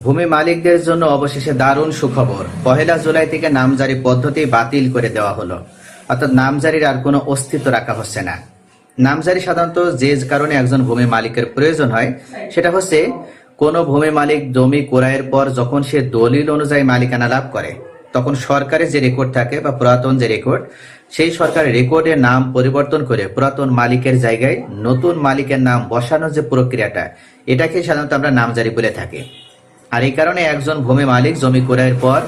ভূমি মালিকদের জন্য অবশেষে দারুণ সুখবর। 1 জুলাই থেকে নামজারি পদ্ধতি বাতিল করে দেওয়া হলো, অর্থাৎ নামজারির আর কোনো অস্তিত্ব রাখা হচ্ছে না। নামজারি সাধারণত যে কারণে একজন ভূমি মালিকের প্রয়োজন হয় সেটা হচ্ছে কোনো ভূমি মালিক জমি ক্রয়ের পর যখন সে দলিল অনুযায়ী মালিকানা লাভ করে, তখন সরকারের যে রেকর্ড থাকে বা পুরাতন যে রেকর্ড, সেই সরকারের রেকর্ডের নাম পরিবর্তন করে পুরাতন মালিকের জায়গায় নতুন মালিকের নাম বসানোর যে প্রক্রিয়াটা, এটাকে সাধারণত আমরা নামজারি বলে থাকি। আর এই কারণে একজন ভূমি মালিক জমি ক্রয়ের পর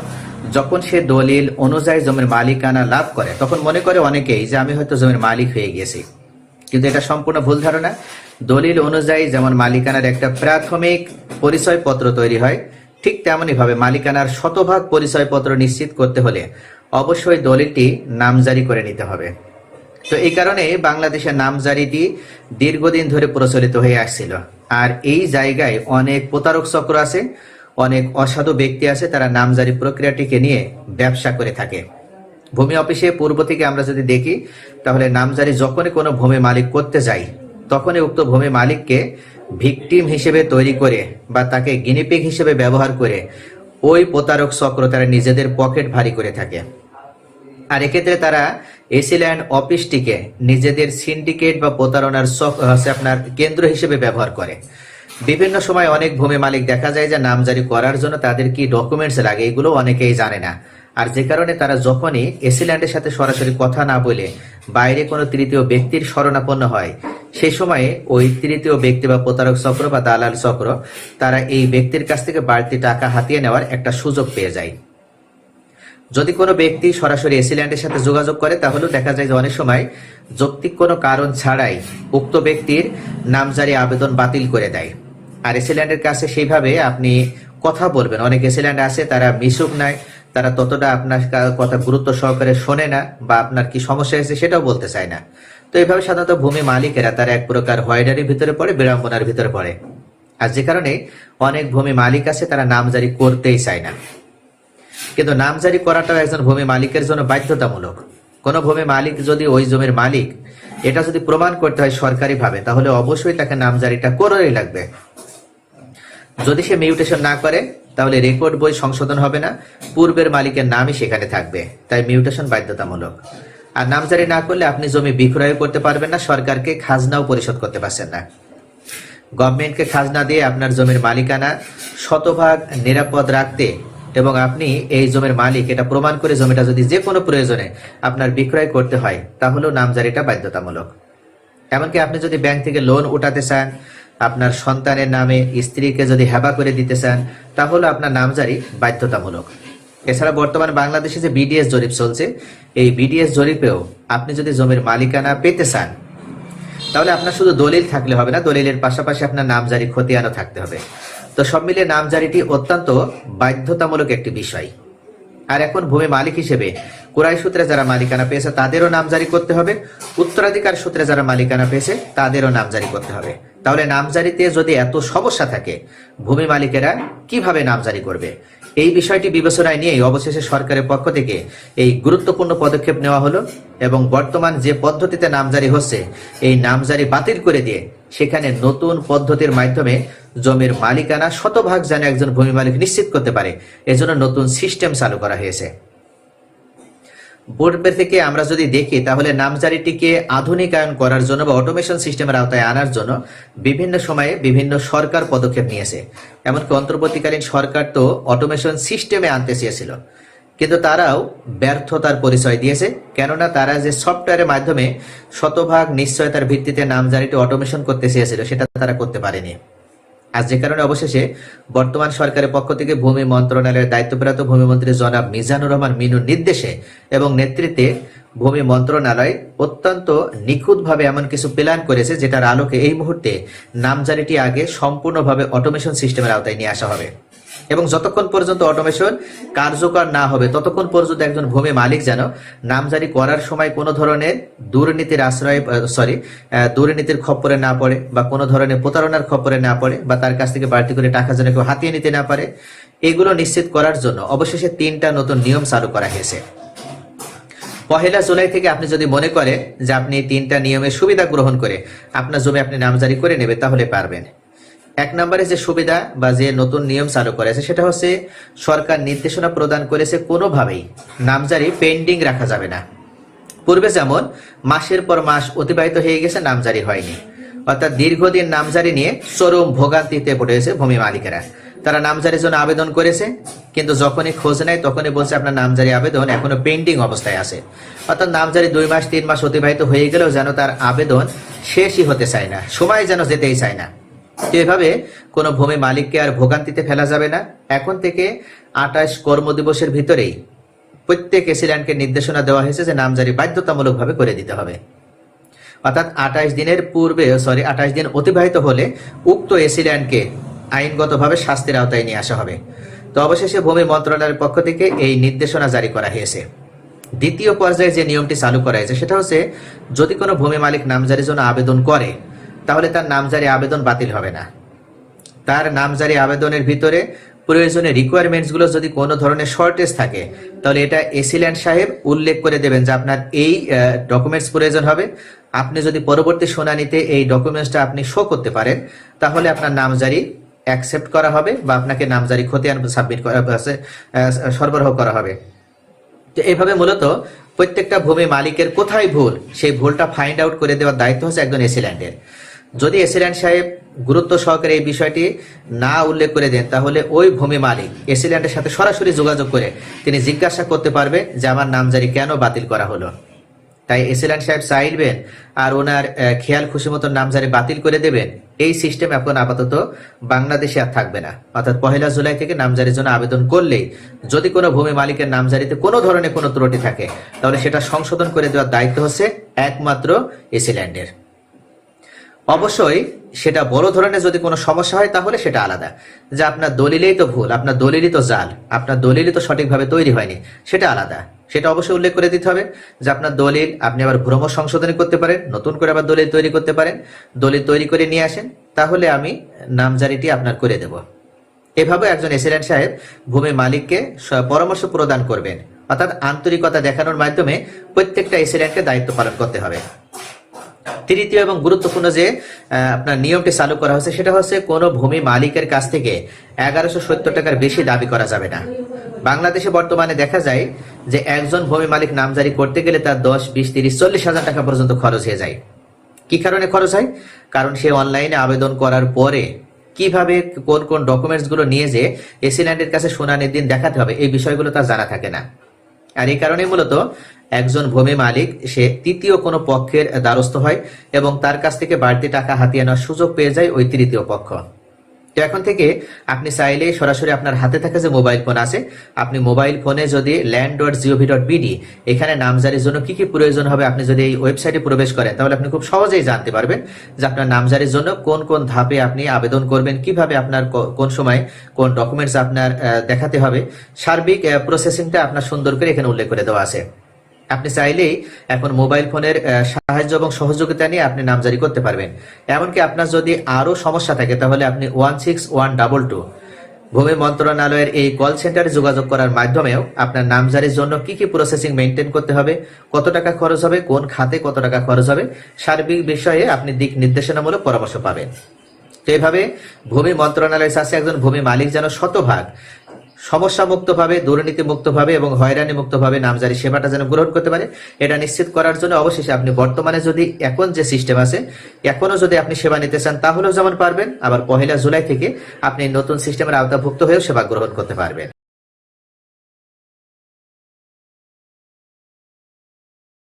যখন সে দলিল অনুযায়ী জমির মালিকানা লাভ করে, তখন মনে করে অনেকেই যে আমি হয়তো জমির মালিক হয়ে গেছি, কিন্তু এটা সম্পূর্ণ ভুল ধারণা। দলিল অনুযায়ী যেমন মালিকানার একটা প্রাথমিক পরিচয়পত্র তৈরি হয়, ঠিক তেমনই ভাবে মালিকানার শতভাগ পরিচয়পত্র নিশ্চিত করতে হলে অবশ্যই দলিলটি নামজারি করে নিতে হবে। তো এই কারণে বাংলাদেশের নামজারিটি দীর্ঘদিন ধরে প্রচলিত হয়ে আসছিল। আর এই জায়গায় অনেক প্রতারক চক্র আছে, অনেক অসাধু ব্যক্তি আছে, তারা নামজারি প্রক্রিয়াটিকে নিয়ে ব্যবসা করে থাকে। ভূমি অফিসে পূর্ব থেকে আমরা যদি দেখি, তাহলে নামজারি যখনই কোনো ভূমি মালিক করতে যায়, তখনই উক্ত ভূমি মালিককে ভিকটিম হিসেবে তৈরি করে বা তাকে গিনিপিগ হিসেবে ব্যবহার করে ওই প্রতারক চক্র তারা নিজেদের পকেট ভারী করে থাকে। আর এক্ষেত্রে তারা এসিল্যান্ড অফিসটিকে নিজেদের সিন্ডিকেট বা প্রতারণার আপনার কেন্দ্র হিসেবে ব্যবহার করে। বিভিন্ন সময় অনেক ভূমি মালিক দেখা যায় যে নামজারি করার জন্য তাদের কি ডকুমেন্টস লাগে, এগুলো অনেকেই জানে না। আর যে কারণে তারা যখনই এসিল্যান্ডের সাথে সরাসরি কথা না বলে বাইরে কোনো তৃতীয় ব্যক্তির শরণাপন্ন হয়, সেই সময়ে ওই তৃতীয় ব্যক্তি বা প্রতারক চক্র বা দালাল চক্র তারা এই ব্যক্তির কাছ থেকে বাড়তি টাকা হাতিয়ে নেওয়ার একটা সুযোগ পেয়ে যায়। যদি কোনো ব্যক্তি সরাসরি এসিল্যান্ডের সাথে যোগাযোগ করে, তাহলেও দেখা যায় যে অনেক সময় যৌক্তিক কোনো কারণ ছাড়াই উক্ত ব্যক্তির নামজারি আবেদন বাতিল করে দেয়। আর এসিল্যান্ডের কাছে সেইভাবে আপনি কথা বলবেন, অনেক এসিল্যান্ড আছে তারা মিশুক নেয়, তারা ততটা আপনার কথা গুরুত্ব সহকারে শোনে না, বা আপনার কি সমস্যা হয়েছে সেটাও বলতে চায় না। তো এইভাবে সাধারণত ভূমি মালিকেরা তারা এক প্রকার হয়রানির ভিতরে পড়ে, বিড়ম্বনার ভিতরে পড়ে। আর যে কারণে অনেক ভূমি মালিক আছে তারা নামজারি করতেই চায় না। কিন্তু নামজারি করাটাও একজন ভূমি মালিকের জন্য বাধ্যতামূলক। কোনো ভূমি মালিক যদি ওই জমির মালিক, এটা যদি প্রমাণ করতে হয় সরকারিভাবে, তাহলে অবশ্যই তাকে নামজারিটা করাই লাগবে। যদি সে মিউটেশন না করে, তাহলে রেকর্ড বই সংশোধন হবে না, পূর্বের মালিকের নামই সেখানে থাকবে। তাই মিউটেশন বাধ্যতামূলক। আর নামজারি না করলে আপনি জমি বিক্রয় করতে পারবেন না, সরকারকে খাজনাও পরিশোধ করতে পারছেন না। গভর্নমেন্টকে খাজনা দিয়ে আপনার জমির মালিকানা শতভাগ নিরাপদ রাখতে এবং আপনি এই জমির মালিক এটা প্রমাণ করে জমিটা যদি যে কোনো প্রয়োজনে আপনার বিক্রয় করতে হয়, তাহলেও নামজারিটা বাধ্যতামূলক। এমনকি আপনি যদি ব্যাংক থেকে লোন উঠাতে চান, আপনার সন্তানের নামে স্ত্রীকে যদি হেবা করে দিতে চান, তাহলে আপনার নামজারি বাধ্যতামূলক। এছাড়া বর্তমানে বাংলাদেশে যে বিডিএস জরিপ চলছে, এই বিডিএস জরিপেও আপনি যদি জমির মালিকানা পেতে চান, তাহলে আপনার শুধু দলিল থাকলে হবে না, দলিলের পাশাপাশি আপনার নামজারি খতিয়ানও থাকতে হবে। তো সব মিলিয়ে নামজারিটি অত্যন্ত বাধ্যতামূলক একটি বিষয়। আর এখন ভূমি মালিক হিসেবে ক্রয় সূত্রে যারা মালিকানা পেয়েছে তাদেরও নামজারি করতে হবে, উত্তরাধিকার সূত্রে যারা মালিকানা পেয়েছে তাদেরও নামজারি করতে হবে। তাহলে নামজারিতে যদি এত সমস্যা থাকে, ভূমি মালিকেরা কিভাবে নামজারি করবে? এই বিষয়টি বিবেচনায় নিয়েই অবশেষে সরকারের পক্ষ থেকে এই গুরুত্বপূর্ণ পদক্ষেপ নেওয়া হলো এবং বর্তমান যে পদ্ধতিতে নামজারি হচ্ছে, এই নামজারি বাতিল করে দিয়ে সেখানে নতুন পদ্ধতির মাধ্যমে জমির মালিকানা শতভাগ যেন একজন ভূমি মালিক নিশ্চিত করতে পারে, এজন্য নতুন সিস্টেম চালু করা হয়েছে। পূর্বের থেকে আমরা যদি দেখি, তাহলে নামজারিটিকে আধুনিকায়ন করার জন্য বা অটোমেশন সিস্টেমের আওতায় আনার জন্য বিভিন্ন সময়ে বিভিন্ন সরকার পদক্ষেপ নিয়েছে। এমনকি অন্তর্বর্তীকালীন সরকার তো অটোমেশন সিস্টেমে আনতে চেয়েছিল, কিন্তু তারাও ব্যর্থতার পরিচয় দিয়েছে। কেননা তারা যে সফটওয়্যারের মাধ্যমে শতভাগ নিশ্চয়তার ভিত্তিতে নামজারিটি অটোমেশন করতে চেয়েছিল, সেটা তারা করতে পারেনি। আর যে কারণে অবশেষে বর্তমান সরকারের পক্ষ থেকে ভূমি মন্ত্রণালয়ের দায়িত্বপ্রাপ্ত ভূমিমন্ত্রী জনাব মিজানুর রহমান মিনুর নির্দেশে এবং নেতৃত্বে ভূমি মন্ত্রণালয় অত্যন্ত নিখুঁতভাবে এমন কিছু প্ল্যান করেছে, যেটার আলোকে এই মুহূর্তে নামজারিটি আগে সম্পূর্ণভাবে অটোমেশন সিস্টেমের আওতায় নিয়ে আসা হবে। এবং যতক্ষণ পর্যন্ত অটোমেশন কার্যকর না হবে, ততক্ষণ পর্যন্ত একজন ভূমি মালিক যেন নামজারি করার সময় কোনো ধরনের দুর্নীতির খপ্পরে না পড়ে, বা কোনো ধরনের প্রতারণার খপ্পরে না পড়ে, বা তার কাছ থেকে বাড়তি করে টাকা যেন কেউ হাতিয়ে নিতে না পারে, এগুলো নিশ্চিত করার জন্য অবশেষে 3টা নতুন নিয়ম চালু করা হয়েছে। 1 জুলাই থেকে আপনি যদি মনে করেন যে আপনি 3টা নিয়মের সুবিধা গ্রহণ করে আপনার জমি আপনি নামজারি করে নেবে, তাহলে পারবেন। এক নম্বরে যে সুবিধা বা যে নতুন নিয়ম চালু করেছে সেটা হচ্ছে সরকার নির্দেশনা প্রদান করেছে কোনোভাবেই নামজারি পেন্ডিং রাখা যাবে না। পূর্বে যেমন মাসের পর মাস অতিবাহিত হয়ে গেছে, নামজারি হয়নি, অর্থাৎ দীর্ঘদিন নামজারি নিয়ে চরম ভোগান্তিতে পড়েছে ভূমি মালিকেরা। তারা নামজারির জন্য আবেদন করেছে, কিন্তু যখনই খোঁজ নেয় তখনই বলছে আপনার নামজারি আবেদন এখনো পেন্ডিং অবস্থায় আছে। অর্থাৎ নামজারি 2 মাস 3 মাস অতিবাহিত হয়ে গেলেও যেন তার আবেদন শেষই হতে চায় না, সময় যেন যেতেই চায় না। তো এভাবে কোনো ভূমি মালিককে আর ভোগান্তিতে ফেলা যাবে না। এখন থেকে 28 কর্মদিবসের ভিতরেই প্রত্যেক এসিল্যান্ডকে নির্দেশনা দেওয়া হয়েছে যে নামজারি বাধ্যতামূলকভাবে করে দিতে হবে। অর্থাৎ 28 দিন অতিবাহিত হলে উক্ত এসিল্যান্ডকে আইনগতভাবে শাস্তির আওতায় নিয়ে আসা হবে। তো অবশেষে ভূমি মন্ত্রণালয়ের পক্ষ থেকে এই নির্দেশনা জারি করা হয়েছে। দ্বিতীয় পর্যায়ে যে নিয়মটি চালু করা হয়েছে সেটা হচ্ছে যদি কোনো ভূমি মালিক নামজারির জন্য আবেদন করে তাহলে তার নামজারি আবেদন বাতিল হবে না। তার নামজারি আবেদনের ভিতরে প্রয়োজনীয় রিকোয়ারমেন্টস গুলো যদি কোনো ধরনের শর্টেজ থাকে তাহলে এটা এসিল্যান্ড সাহেব উল্লেখ করে দেবেন যে আপনার এই ডকুমেন্টস প্রয়োজন হবে। আপনি যদি পরবর্তী শুনানিতে এই ডকুমেন্টসটা আপনি শো করতে পারেন তাহলে আপনার নামজারি অ্যাকসেপ্ট করা হবে বা আপনাকে নামজারি খতিয়ান সাবমিট সরবরাহ করা হবে। তো এইভাবে মূলত প্রত্যেকটা ভূমি মালিকের কোথায় ভুল সেই ভুলটা ফাইন্ড আউট করে দেওয়ার দায়িত্ব হচ্ছে একজন এসিল্যান্ডের। যদি এসিল্যান্ড সাহেব গুরুত্ব সহকারে এই বিষয়টি না উল্লেখ করে দেন তাহলে ওই ভূমি মালিক এসিল্যান্ডের সাথে সরাসরি যোগাযোগ করে তিনি জিজ্ঞাসা করতে পারবে যে আমার নামজারি কেন বাতিল করা হলো। তাই এসিল্যান্ড সাহেব চাইবেন আর ওনার খেয়াল খুশি মতো নামজারি বাতিল করে দেবেন, এই সিস্টেম এখন আপাতত বাংলাদেশে আর থাকবে না। অর্থাৎ 1 জুলাই থেকে নামজারির জন্য আবেদন করলেই যদি কোনো ভূমি মালিকের নামজারিতে কোনো ধরনের কোনো ত্রুটি থাকে তাহলে সেটা সংশোধন করে দেওয়ার দায়িত্ব হচ্ছে একমাত্র এসিল্যান্ডের। অবশ্যই সেটা বড় ধরনের যদি কোনো সমস্যা হয় তাহলে সেটা আলাদা, যে আপনার দলিলেই তো ভুল, আপনার দলিলই তো জাল, আপনার দলিলই তো সঠিকভাবে তৈরি হয়নি, সেটা আলাদা। সেটা অবশ্যই উল্লেখ করে দিতে হবে যে আপনার দলিল আপনি আবার ভ্রম সংশোধনী করতে পারেন, নতুন করে আবার দলিল তৈরি করতে পারেন, দলিল তৈরি করে নিয়ে আসেন, তাহলে আমি নামজারিটি আপনার করে দেব। এভাবে একজন এসিল্যান্ড সাহেব ভূমি মালিককে পরামর্শ প্রদান করবেন, অর্থাৎ আন্তরিকতা দেখানোর মাধ্যমে প্রত্যেকটা এসিল্যান্ডকে দায়িত্ব পালন করতে হবে। তৃতীয় এবং গুরুত্বপূর্ণ যে আপনার নিয়মটি চালু করা হয়েছে সেটা হচ্ছে কোনো ভূমি মালিকের কাছ থেকে 1170 টাকার বেশি দাবি করা যাবে না। বাংলাদেশে বর্তমানে দেখা যায় যে একজন ভূমি মালিক নামজারি করতে গেলে তার 10, 20, 30, 40 হাজার টাকা পর্যন্ত খরচ হয়ে যায়। কি কারণে খরচ হয়? কারণ সে অনলাইনে আবেদন করার পরে কিভাবে কোন কোন ডকুমেন্টস গুলো নিয়ে যে এসিল্যান্ডের কাছে শুনানির দিন দেখাতে হবে এই বিষয়গুলো তার জানা থাকে না। আর এই কারণে মূলত একজন ভূমি মালিক সে তৃতীয় কোনো পক্ষের দ্বারস্থ হয় এবং তার কাছ থেকে বাড়তি টাকা হাতিয়ে নেওয়ার সুযোগ পেয়ে যায় ওই তৃতীয় পক্ষ। তো এখন থেকে আপনি চাইলে সরাসরি আপনার হাতে থাকা যে মোবাইল ফোন আছে, আপনি মোবাইল ফোনে যদি land.gov.bd এখানে নামজারির জন্য কি কি প্রয়োজন হবে আপনি যদি এই ওয়েবসাইটে প্রবেশ করেন তাহলে আপনি খুব সহজেই জানতে পারবেন যে আপনার নামজারির জন্য কোন কোন ধাপে আপনি আবেদন করবেন, কিভাবে আপনার কোন সময় কোন ডকুমেন্টস আপনার দেখাতে হবে, সার্বিক প্রসেসিংটা আপনার সুন্দর করে এখানে উল্লেখ করে দেওয়া আছে। আপনি চাইলেই এখন মোবাইল ফোনের সাহায্য এবং সহযোগিতা নিয়ে আপনি নামজারি করতে পারবেন। এমনকি আপনার যদি আরো সমস্যা থাকে তাহলে আপনি 16122 ভূমি মন্ত্রণালয়ের এই কল সেন্টারে যোগাযোগ করার মাধ্যমেও আপনার নামজারির জন্য কি কি প্রসেসিং মেনটেন করতে হবে, কত টাকা খরচ হবে, কোন খাতে কত টাকা খরচ হবে, সার্বিক বিষয়ে আপনি দিক নির্দেশনামূলক পরামর্শ পাবেন। তো এইভাবে ভূমি মন্ত্রণালয় চাচ্ছে একজন ভূমি মালিক যেন শতভাগ সমস্যা মুক্ত ভাবে, দুর্নীতি মুক্ত ভাবে এবং হয়রানি মুক্ত ভাবে নামজারি সেবাটা যেন গ্রহণ করতে পারে, এটা নিশ্চিত করার জন্য অবশেষে আপনি বর্তমানে যদি এখন যে সিস্টেম আছে এখনো যদি আপনি সেবা নিতে চান তাহলেও যেমন পারবেন, আবার 1 জুলাই থেকে আপনি নতুন সিস্টেমের আওতাভুক্ত হয়েও সেবা গ্রহণ করতে পারবেন।